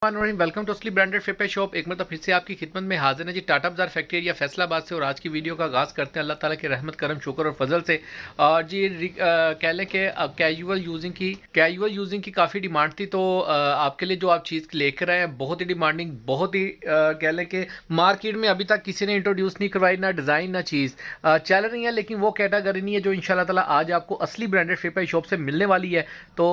Welcome to असली branded फे shop. एक मतलब फिर से आपकी खिदमत में हाजिर है जी। टाटा बाजार फैक्ट्री एरिया फैसलाबाद से। और आज की वीडियो का आगाज़ करते हैं अल्लाह ताला के रहमत करम शुक्र और फजल से। और जी कह लें कि कैजुअल यूजिंग की काफ़ी डिमांड थी, तो आपके लिए जो आप चीज़ लेकर आए हैं बहुत ही डिमांडिंग, बहुत ही कह लें कि मार्केट में अभी तक किसी ने इंट्रोड्यूस नहीं करवाई, ना डिज़ाइन ना चीज़ चल रही है। लेकिन वो कैटेगरी नहीं है जो इंशाल्लाह ताला आज आपको असली ब्रांडेड फे शॉप से मिलने वाली है। तो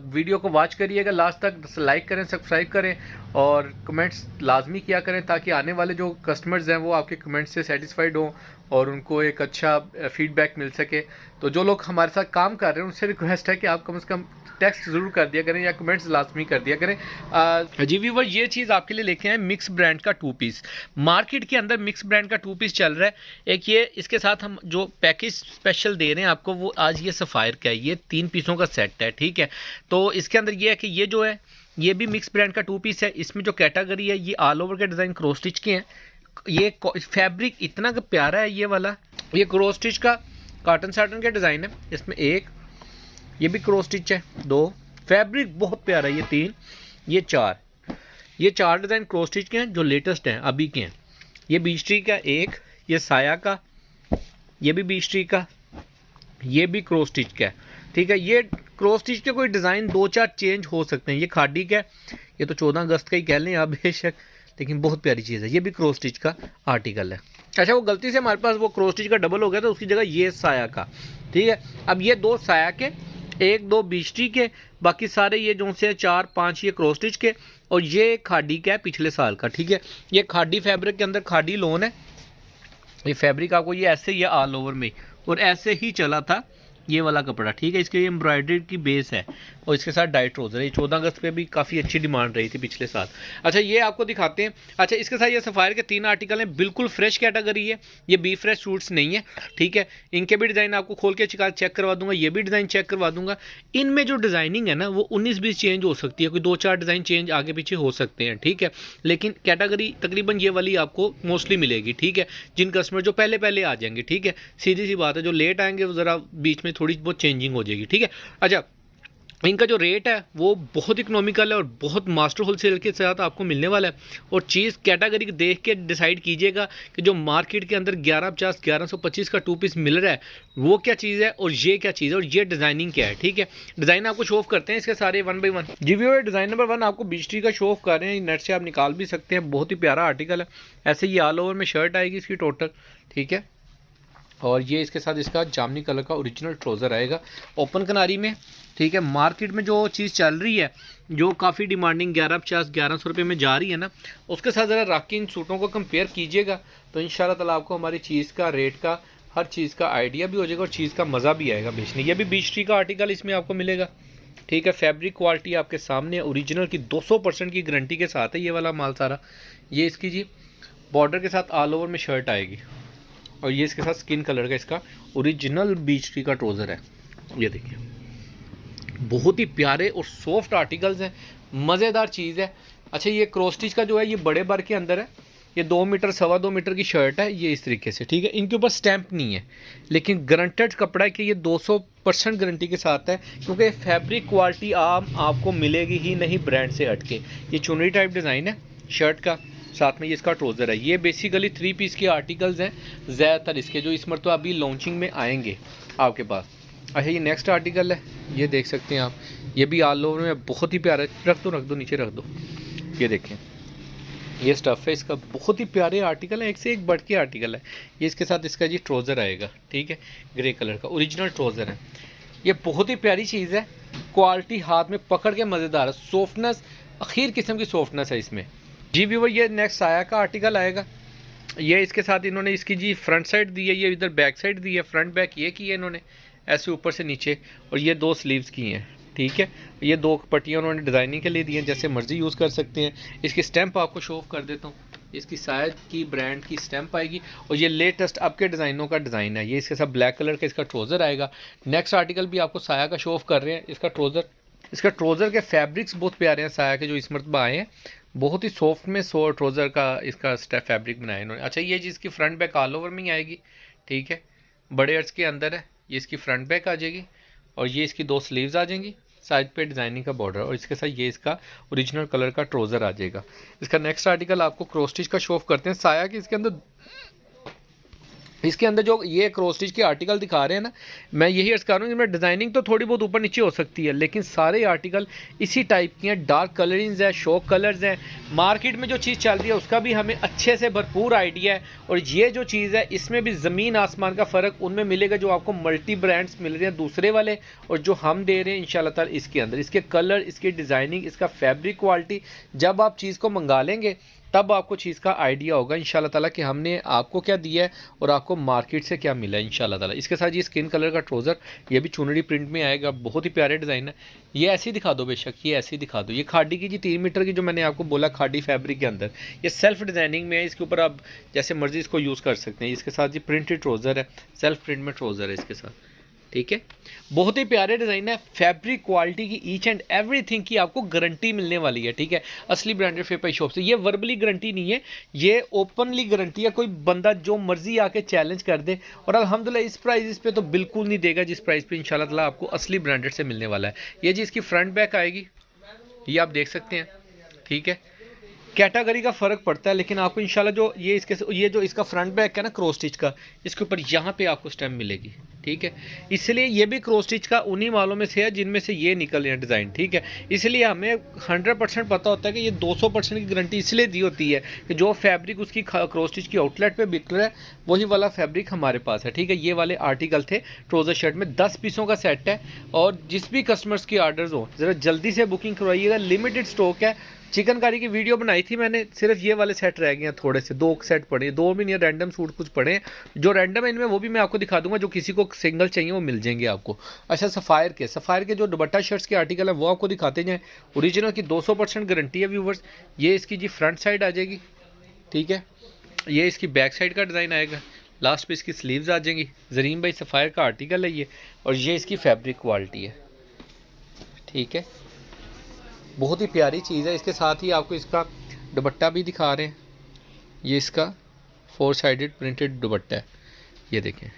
वीडियो को वॉच करिएगा लास्ट तक, लाइक करें, सब्सक्राइब करें और कमेंट्स लाजमी किया करें ताकि आने वाले जो कस्टमर्स हैं वो आपके कमेंट्स से सेटिस्फाइड हों और उनको एक अच्छा फीडबैक मिल सके। तो जो लोग हमारे साथ काम कर रहे हैं उनसे रिक्वेस्ट है कि आप कम से कम टेक्स्ट ज़रूर कर दिया करें या कमेंट्स लाजमी कर दिया करें। जी व्यूवर, ये चीज़ आपके लिए लेके आए मिक्स ब्रांड का 2 पीस। मार्केट के अंदर मिक्स ब्रांड का 2 पीस चल रहा है। एक ये इसके साथ हम जो पैकेज स्पेशल दे रहे हैं आपको, वो आज ये सफ़ायर का है, ये 3 पीसों का सेट है। ठीक है, तो इसके अंदर ये है कि ये जो है ये भी मिक्स ब्रांड का 2 पीस है। इसमें जो कैटेगरी है ये ऑल ओवर के डिज़ाइन क्रॉस स्टिच के हैं। ये फैब्रिक इतना प्यारा है, ये वाला ये क्रॉस स्टिच का कॉटन साटन का डिज़ाइन है। इसमें एक ये भी क्रॉस स्टिच है, 2 फैब्रिक बहुत प्यारा है, ये 3 ये 4 ये 4 डिज़ाइन क्रॉस स्टिच के हैं जो लेटेस्ट हैं अभी के हैं। ये बीच ट्री का एक, ये साया का, ये भी बीच ट्री का, ये भी क्रॉस स्टिच का है। ठीक है, ये क्रॉस स्टिच के कोई डिज़ाइन 2-4 चेंज हो सकते हैं। ये खादी का है, ये तो 14 अगस्त का ही कह लें आप बेशक, लेकिन बहुत प्यारी चीज़ है। ये भी क्रॉस स्टिच का आर्टिकल है। अच्छा, वो गलती से हमारे पास वो क्रॉस स्टिच का डबल हो गया तो उसकी जगह ये साया का। ठीक है, अब ये 2 साया के, 1-2 बीच के, बाकी सारे ये जो से 4-5 ये क्रॉस स्टिच के, और ये खादी का है पिछले साल का। ठीक है, ये खादी फैब्रिक के अंदर खादी लोन है। ये फैब्रिक आपको ये ऐसे ही ऑल ओवर में और ऐसे ही चला था ये वाला कपड़ा। ठीक है, इसके ये एम्ब्रॉयडरी की बेस है और इसके साथ डाई ट्राउजर है। ये 14 अगस्त पे भी काफ़ी अच्छी डिमांड रही थी पिछले साल। अच्छा, ये आपको दिखाते हैं। अच्छा, इसके साथ ये सफ़ायर के 3 आर्टिकल हैं, बिल्कुल फ्रेश कैटेगरी है। ये बी फ्रेश सूट्स नहीं है। ठीक है, इनके भी डिज़ाइन आपको खोल के चेक करवा दूंगा, ये भी डिज़ाइन चेक करवा दूंगा। इनमें जो डिज़ाइनिंग है ना वो 19-20 चेंज हो सकती है, कोई 2-4 डिज़ाइन चेंज आगे पीछे हो सकते हैं। ठीक है, लेकिन कैटेगरी तकरीबन ये वाली आपको मोस्टली मिलेगी। ठीक है, जिन कस्टमर जो पहले आ जाएंगे, ठीक है, सीधी सी बात है, जो लेट आएंगे वो ज़रा बीच में थोड़ी बहुत चेंजिंग हो जाएगी। ठीक है, अच्छा, इनका जो रेट है वो बहुत इकोनॉमिकल है और बहुत मास्टर होलसेल के साथ आपको मिलने वाला है। और चीज़ कैटेगरी देख के डिसाइड कीजिएगा कि जो मार्केट के अंदर 1150 1125 का 2 पीस मिल रहा है वो क्या चीज़ है और ये क्या चीज़ है और ये डिज़ाइनिंग क्या है। ठीक है, डिज़ाइन आपको शो ऑफ करते हैं इसके सारे 1 बाई 1। जी व्यूअर, डिज़ाइन नंबर 1 आपको बीच ट्री का शो ऑफ कर रहे हैं। नेट से आप निकाल भी सकते हैं, बहुत ही प्यारा आर्टिकल है। ऐसे ही ऑल ओवर में शर्ट आएगी इसकी टोटल। ठीक है, और ये इसके साथ इसका जामनी कलर का ओरिजिनल ट्राउज़र आएगा ओपन कनारी में। ठीक है, मार्केट में जो चीज़ चल रही है जो काफ़ी डिमांडिंग 1150 1100 रुपये में जा रही है ना, उसके साथ ज़रा राकी इन सूटों को कंपेयर कीजिएगा तो इंशाल्लाह ताला आपको हमारी चीज़ का रेट का हर चीज़ का आइडिया भी हो जाएगा और चीज़ का मज़ा भी आएगा बेचने। ये भी बीच ट्री का आर्टिकल इसमें आपको मिलेगा। ठीक है, फैब्रिक क्वालिटी आपके सामने ओरिजिनल की 200% की गारंटी के साथ है ये वाला माल सारा। ये इसकी जी बॉर्डर के साथ ऑल ओवर में शर्ट आएगी और ये इसके साथ स्किन कलर का इसका ओरिजिनल बीच ट्री का ट्राउज़र है। ये देखिए, बहुत ही प्यारे और सॉफ्ट आर्टिकल्स हैं, मज़ेदार चीज़ है। अच्छा, ये क्रॉस स्टिच का जो है ये बड़े बर के अंदर है। ये 2 मीटर 2.25 मीटर की शर्ट है ये इस तरीके से। ठीक है, इनके ऊपर स्टैंप नहीं है लेकिन गारंटेड कपड़ा है कि ये 200% गारंटी के साथ है, क्योंकि फैब्रिक क्वालिटी आपको मिलेगी ही नहीं ब्रांड से हट के। ये चुनरी टाइप डिज़ाइन है शर्ट का, साथ में ये इसका ट्राउज़र है। ये बेसिकली 3 पीस के आर्टिकल्स हैं ज़्यादातर इसके, जो इस मरतबा अभी लॉन्चिंग में आएंगे आपके पास। अच्छा, ये नेक्स्ट आर्टिकल है, ये देख सकते हैं आप। ये भी ऑल ओवर में बहुत ही प्यारा, रख दो नीचे रख दो। ये देखें, ये स्टफ़ है इसका, बहुत ही प्यारे आर्टिकल है, एक से एक बढ़ के आर्टिकल है। ये इसके साथ इसका जी ट्राउज़र आएगा। ठीक है, ग्रे कलर का ओरिजिनल ट्राउज़र है। ये बहुत ही प्यारी चीज़ है, क्वालिटी हाथ में पकड़ के मज़ेदार है, सॉफ्टनेस आखिर किस्म की सॉफ्टनेस है इसमें। जी व्यूवर, ये नेक्स्ट साया का आर्टिकल आएगा। ये इसके साथ इन्होंने इसकी जी फ्रंट साइड दी है, ये इधर बैक साइड दी है, फ्रंट बैक ये की है इन्होंने ऐसे ऊपर से नीचे, और ये 2 स्लीव्स की हैं। ठीक है, ये 2 पट्टियाँ उन्होंने डिज़ाइनिंग के लिए दी हैं, जैसे मर्जी यूज़ कर सकते हैं। इसकी स्टैंप आपको शो ऑफ कर देता हूँ, इसकी साया की ब्रांड की स्टैंप आएगी और ये लेटेस्ट आपके डिज़ाइनों का डिज़ाइन है। ये इसके साथ ब्लैक कलर का इसका ट्राउज़र आएगा। नेक्स्ट आर्टिकल भी आपको साया का शो ऑफ कर रहे हैं। इसका ट्राउज़र के फैब्रिक्स बहुत प्यारे हैं साया के जो इस मरतबा आए हैं, बहुत ही सॉफ्ट में ट्राउज़र का इसका फैब्रिक बनाया इन्होंने। अच्छा, ये जिसकी फ्रंट बैक ऑल ओवर में ही आएगी। ठीक है, बड़े अर्ज के अंदर है, ये इसकी फ्रंट बैक आ जाएगी और ये इसकी 2 स्लीव्स आ जाएंगी। साइड पे डिज़ाइनिंग का बॉर्डर और इसके साथ ये इसका ओरिजिनल कलर का ट्राउज़र आ जाएगा। इसका नेक्स्ट आर्टिकल आपको क्रॉस स्टिच का शो ऑफ करते हैं। साया कि इसके अंदर जो ये क्रॉस स्टिच के आर्टिकल दिखा रहे हैं ना, मैं यही अर्ज कर रहा हूँ कि मैं डिज़ाइनिंग तो थोड़ी बहुत ऊपर नीचे हो सकती है, लेकिन सारे आर्टिकल इसी टाइप की हैं। डार्क कलरिंग्स है, शॉक कलर्स हैं। मार्केट में जो चीज़ चल रही है उसका भी हमें अच्छे से भरपूर आइडिया है, और ये जो चीज़ है इसमें भी ज़मीन आसमान का फ़र्क उनमें मिलेगा जो आपको मल्टी ब्रांड्स मिल रहे हैं दूसरे वाले, और जो हम दे रहे हैं इंशाल्लाह ताला इसके अंदर। इसके कलर, इसकी डिज़ाइनिंग, इसका फैब्रिक क्वालिटी, जब आप चीज़ को मंगा लेंगे तब आपको चीज़ का आइडिया होगा इंशाल्लाह ताला कि हमने आपको क्या दिया है और आपको मार्केट से क्या मिला है इंशाल्लाह ताला। इसके साथ ये स्किन कलर का ट्राउज़र, ये भी चुनरी प्रिंट में आएगा, बहुत ही प्यारे डिज़ाइन है। ये ऐसे ही दिखा दो, बेशक ये ऐसे ही दिखा दो। ये खाडी की जी 3 मीटर की जो मैंने आपको बोला खाडी फैब्रिक के अंदर, ये सेल्फ डिज़ाइनिंग में है। इसके ऊपर आप जैसे मर्जी इसको यूज़ कर सकते हैं। इसके साथ ये प्रिंटेड ट्राउज़र है, सेल्फ प्रिंट में ट्राउज़र है इसके साथ, ठीक है। बहुत ही प्यारे डिज़ाइन है। फैब्रिक क्वालिटी की ईच एंड एवरीथिंग की आपको गारंटी मिलने वाली है, ठीक है, असली ब्रांडेड फेपाई शॉप से। ये वर्बली गारंटी नहीं है, ये ओपनली गारंटी है। कोई बंदा जो मर्जी आके चैलेंज कर दे, और अल्हम्दुलिल्लाह इस प्राइस पे तो बिल्कुल नहीं देगा जिस प्राइस पे इंशाल्लाह ताला आपको असली ब्रांडेड से मिलने वाला है। ये जी इसकी फ्रंट बैक आएगी, ये आप देख सकते हैं, ठीक है। कैटेगरी का फ़र्क पड़ता है, लेकिन आपको इंशाल्लाह जो ये जो इसका फ्रंट बैक है ना क्रॉस स्टिच का, इसके ऊपर यहाँ पे आपको स्टेम मिलेगी, ठीक है। इसलिए ये भी क्रॉस स्टिच का उन्हीं मालों में से है जिनमें से ये निकल रहे हैं डिज़ाइन, ठीक है। इसलिए हमें 100% पता होता है कि ये 200% की गारंटी इसलिए दी होती है कि जो फैब्रिक उसकी क्रॉस स्टिच की आउटलेट पे बिक रहा है वही वाला फैब्रिक हमारे पास है, ठीक है। ये वाले आर्टिकल थे ट्राउज़र शर्ट में, 10 पीसों का सेट है, और जिस भी कस्टमर्स की आर्डर्स हो ज़रा जल्दी से बुकिंग करवाइएगा, लिमिटेड स्टॉक है। चिकनकारी की वीडियो बनाई थी मैंने, सिर्फ ये वाले सेट रह गए हैं, थोड़े से 2 सेट पड़े, 2 भी नहीं, रैंडम सूट कुछ पड़े हैं। जो रैंडम है इनमें वो भी मैं आपको दिखा दूंगा, जो किसी को सिंगल चाहिए वो मिल जाएंगे आपको। अच्छा, सफ़ायर के जो दुपट्टा शर्ट्स के आर्टिकल है वो आपको दिखाते जाएँ। ओरिजिनल की 200% गारंटी है व्यूवर्स। ये इसकी जी फ्रंट साइड आ जाएगी, ठीक है। ये इसकी बैक साइड का डिज़ाइन आएगा, लास्ट पे इसकी स्लीव्स आ जाएंगी। जरीन भाई सफ़ायर का आर्टिकल है ये, और ये इसकी फैब्रिक क्वालिटी है, ठीक है। बहुत ही प्यारी चीज़ है। इसके साथ ही आपको इसका दुपट्टा भी दिखा रहे हैं। ये इसका 4 साइडेड प्रिंटेड दुपट्टा है, ये देखें।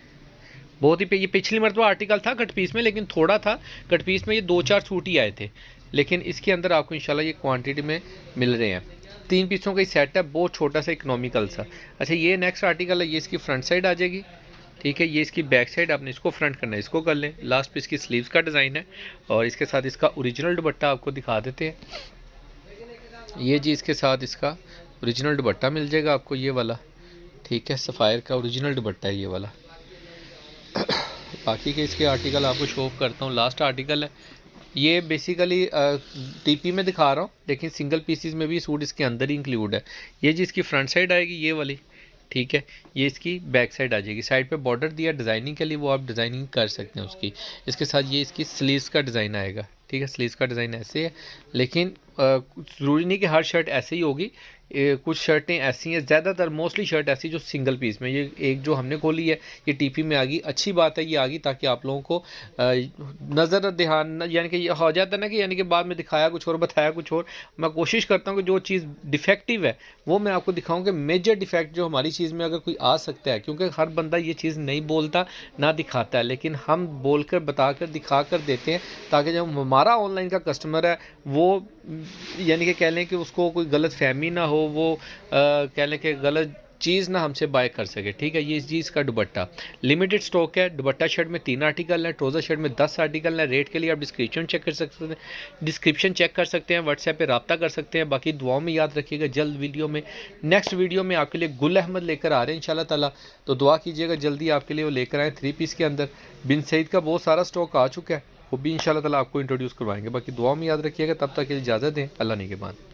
बहुत ही ये पिछली मरतबा आर्टिकल था कट पीस में, लेकिन थोड़ा था कट पीस में, ये 2-4 सूट ही आए थे, लेकिन इसके अंदर आपको इंशाल्लाह ये क्वांटिटी में मिल रहे हैं। 3 पीसों का ही सेट है, बहुत छोटा सा इकोनॉमिकल सा। अच्छा, ये नेक्स्ट आर्टिकल है, ये इसकी फ्रंट साइड आ जाएगी, ठीक है। ये इसकी बैक साइड, आपने इसको फ्रंट करना है, इसको कर लें। लास्ट पे इसकी स्लीव्स का डिज़ाइन है, और इसके साथ इसका ओरिजिनल दुपट्टा आपको दिखा देते हैं। ये जी इसके साथ इसका ओरिजिनल दुपट्टा मिल जाएगा आपको, ये वाला, ठीक है। सफ़ायर का ओरिजिनल दुपट्टा है ये वाला। बाकी के इसके आर्टिकल आपको शो ऑफ करता हूँ। लास्ट आर्टिकल है ये, बेसिकली टीपी में दिखा रहा हूँ, लेकिन सिंगल पीसीज में भी सूट इसके अंदर ही इंक्लूड है। ये जी इसकी फ्रंट साइड आएगी, ये वाली, ठीक है। ये इसकी बैक साइड आ जाएगी। साइड पे बॉर्डर दिया डिज़ाइनिंग के लिए, वो आप डिज़ाइनिंग कर सकते हैं उसकी। इसके साथ ये इसकी स्लीव्स का डिज़ाइन आएगा, ठीक है। स्लीव्स का डिज़ाइन ऐसे है, लेकिन ज़रूरी नहीं कि हर शर्ट ऐसे ही होगी। कुछ शर्टें ऐसी हैं, ज़्यादातर मोस्टली शर्ट ऐसी जो सिंगल पीस में। ये एक जो हमने खोली है ये टीपी में आ गई, अच्छी बात है ये आ गई, ताकि आप लोगों को नज़र ध्यान, यानी कि हो जाता है ना कि यानी कि बाद में दिखाया कुछ और बताया कुछ और। मैं कोशिश करता हूँ कि जो चीज़ डिफेक्टिव है वो मैं आपको दिखाऊँ, कि मेजर डिफेक्ट जो हमारी चीज़ में अगर कोई आ सकता है, क्योंकि हर बंदा ये चीज़ नहीं बोलता ना दिखाता है, लेकिन हम बोल कर बता कर दिखा कर देते हैं, ताकि जब हमारा ऑनलाइन का कस्टमर है वो यानी कि कह लें कि उसको कोई गलत फहमी ना हो, वो कह लें कि गलत चीज़ ना हमसे बाय कर सके, ठीक है। ये इस चीज़ का दुपट्टा लिमिटेड स्टॉक है। दुपट्टा शर्ट में 3 आर्टिकल हैं, ट्राउज़र शर्ट में 10 आर्टिकल हैं। रेट के लिए आप डिस्क्रिप्शन चेक कर सकते हैं, व्हाट्सएप पे रब्ता कर सकते हैं। बाकी दुआओं में याद रखिएगा, जल्द वीडियो में, नेक्स्ट वीडियो में आपके लिए गुल अहमद लेकर आ रहे हैं इंशाल्लाह ताला, तो दुआ कीजिएगा जल्दी आपके लिए वो लेकर आएँ। 3 पीस के अंदर बिन सईद का बहुत सारा स्टॉक आ चुका है, वो भी इंशाल्लाह ताला आपको इंट्रोड्यूस करवाएंगे। बाकी दुआओं में याद रखिएगा, तब तक के लिए इजाज़त दें, अल्लाह ने के बाद।